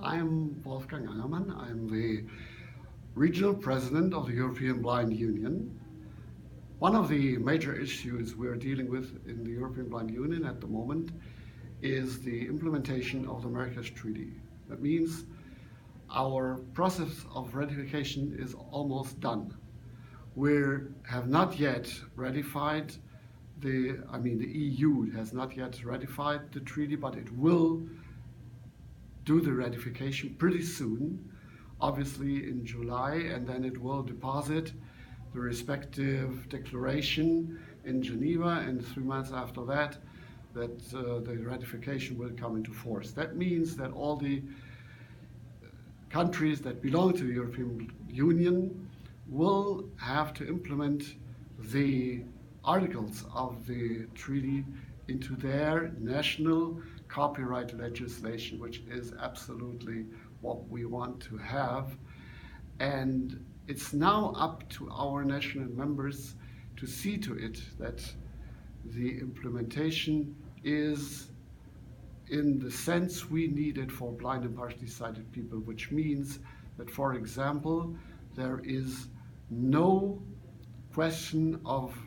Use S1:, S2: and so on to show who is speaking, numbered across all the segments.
S1: I'm Wolfgang Angermann. I'm the regional president of the European Blind Union. One of the major issues we're dealing with in the European Blind Union at the moment is the implementation of the Marrakesh Treaty. That means our process of ratification is almost done. We have not yet ratified the EU has not yet ratified the treaty, but it will do the ratification pretty soon, obviously in July, and then it will deposit the respective declaration in Geneva, and 3 months after that, the ratification will come into force. That means that all the countries that belong to the European Union will have to implement the articles of the treaty into their national copyright legislation, which is absolutely what we want to have. And it's now up to our national members to see to it that the implementation is in the sense we need it for blind and partially sighted people, which means that, for example, there is no question of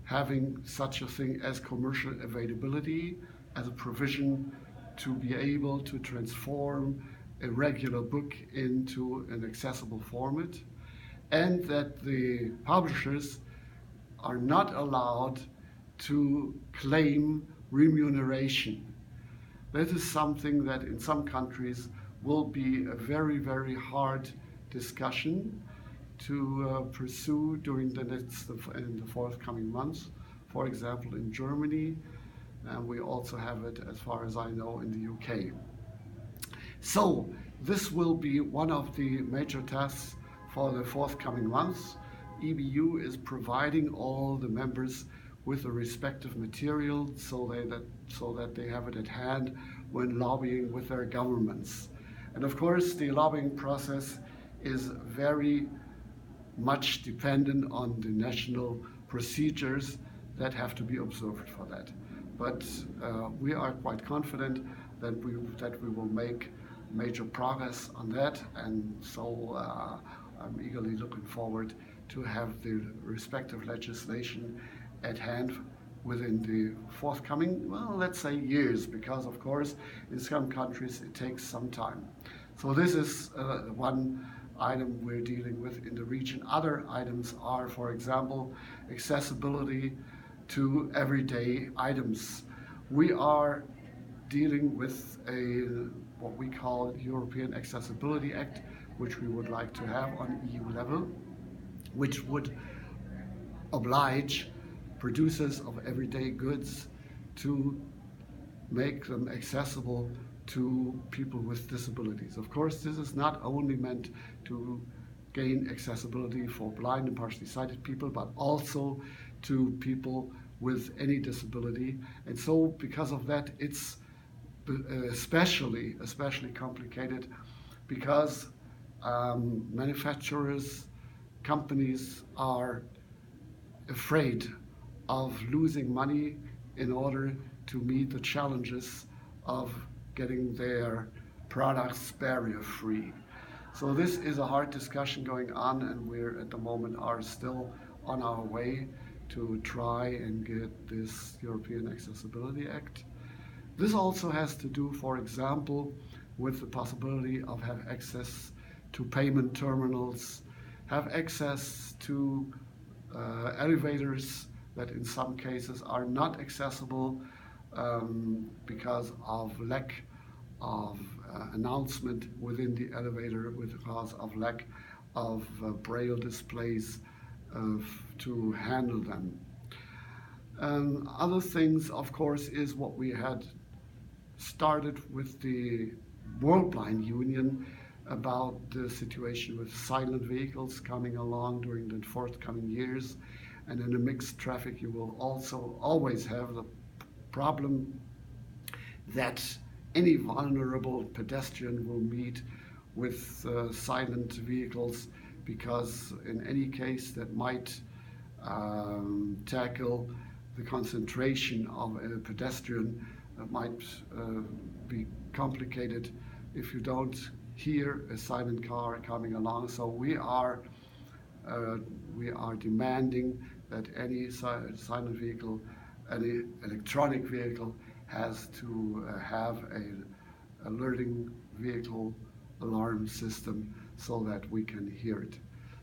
S1: having such a thing as commercial availability as a provision to be able to transform a regular book into an accessible format, and that the publishers are not allowed to claim remuneration. That is something that in some countries will be a very, very hard discussion to pursue during the forthcoming months. For example, in Germany, and we also have it, as far as I know, in the UK. So this will be one of the major tasks for the forthcoming months. EBU is providing all the members with the respective material so that they have it at hand when lobbying with their governments. And of course, the lobbying process is very much dependent on the national procedures that have to be observed for that. But we are quite confident that we will make major progress on that, and so I'm eagerly looking forward to have the respective legislation at hand within the forthcoming, well, let's say years, because of course in some countries it takes some time. So this is one item we're dealing with in the region. Other items are, for example, accessibility to everyday items. We are dealing with what we call European Accessibility Act, which we would like to have on EU level, which would oblige producers of everyday goods to make them accessible to people with disabilities. Of course, this is not only meant to gain accessibility for blind and partially sighted people, but also to people with any disability. And so because of that, it's especially complicated because manufacturers, companies are afraid of losing money in order to meet the challenges of getting their products barrier-free. So this is a hard discussion going on, and we're at the moment are still on our way to try and get this European Accessibility Act. This also has to do, for example, with the possibility of have access to payment terminals, have access to elevators that in some cases are not accessible because of lack of announcement within the elevator, because of lack of braille displays to handle them. Other things, of course, is what we had started with the World Blind Union about the situation with silent vehicles coming along during the forthcoming years. And in a mixed traffic, you will also always have the problem that any vulnerable pedestrian will meet with silent vehicles, because in any case that might tackle the concentration of a pedestrian might be complicated if you don't hear a silent car coming along. So we are demanding that any silent vehicle, any electronic vehicle, has to have a alerting vehicle alarm system so that we can hear it.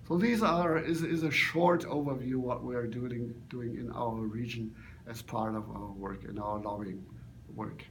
S1: So these is a short overview what we're doing in our region as part of our work, in our lobbying work.